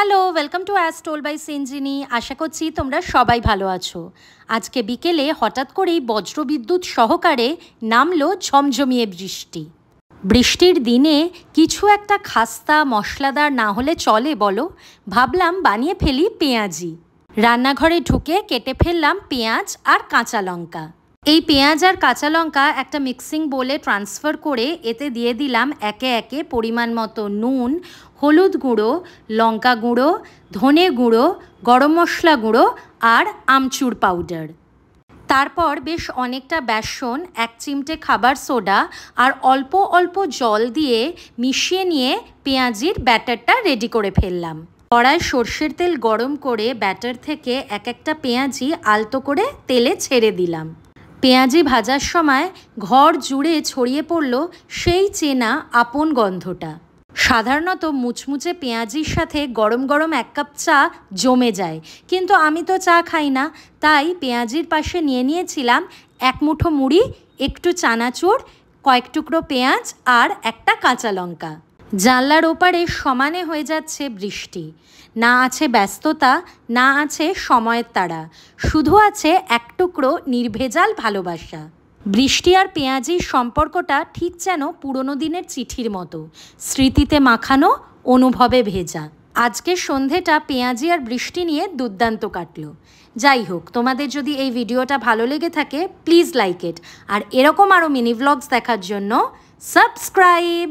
Hello, welcome to as told by Sinjini. আশা করছি তোমরা সবাই ভালো আছো। আজকে বিকেলে হঠাৎ করেই বজ্রবিদ্যুৎ সহকারে নামলো ঝমঝমিয়ে বৃষ্টি। বৃষ্টির দিনে কিছু একটা খাস্তা মশলাদার না হলে চলে বলো। ভাবলাম বানিয়ে ফেলি পেঁয়াজি। রান্নাঘরে ঢুকে কেটে ফেললাম পেঁয়াজ আর কাঁচা লঙ্কা। এই পেঁয়াজ আর কাঁচা লঙ্কা একটা মিক্সিং বোলে ট্রান্সফার করে এতে দিয়ে দিলাম একে একে পরিমাণ মতো নুন, হলুদ গুঁড়ো, লঙ্কা গুঁড়ো, ধনে গুঁড়ো, গরম মশলা গুঁড়ো আর আমচুর পাউডার। তারপর বেশ অনেকটা বেসন, 1 চিমটে খাবার সোডা আর অল্প অল্প জল দিয়ে মিশিয়ে নিয়ে পেঁয়াজির ব্যাটারটা রেডি করে ফেললাম। কড়ায় সর্ষের তেল গরম করে ব্যাটার থেকে এক একটা পেঁয়াজি আলতো করে তেলে ছেড়ে দিলাম। পেঁয়াজি ভাজার সময় ঘর জুড়ে ছড়িয়ে পড়ল সেই চেনা আপন গন্ধটা। সাধারণত মুচমুচে পেঁয়াজির সাথে গরম গরম 1 কাপ চা জমে যায়, কিন্তু আমি তো চা খাই না, তাই পেঁয়াজির পাশে নিয়ে নিয়েছিলাম 1 মুঠো মুড়ি, একটু চানাচুর, কয়েক টুকরো পেঁয়াজ আর একটা কাঁচা লঙ্কা। জানলার ওপারে সমানে হয়ে যাচ্ছে বৃষ্টি। না আছে ব্যস্ততা, না আছে সময়ের তাড়া, শুধু আছে এক টুকরো নির্ভেজাল ভালোবাসা। বৃষ্টি আর পেঁয়াজির সম্পর্কটা ঠিক যেন পুরনো দিনের চিঠির মতো, স্মৃতিতে মাখানো, অনুভবে ভেজা। আজকের সন্ধেটা পেঁয়াজি আর বৃষ্টি নিয়ে দুর্দান্ত কাটলো। যাই হোক, তোমাদের যদি এই ভিডিওটা ভালো লেগে থাকে প্লিজ লাইক ইট, আর এরকম আরও মিনি ভ্লগস দেখার জন্য সাবস্ক্রাইব।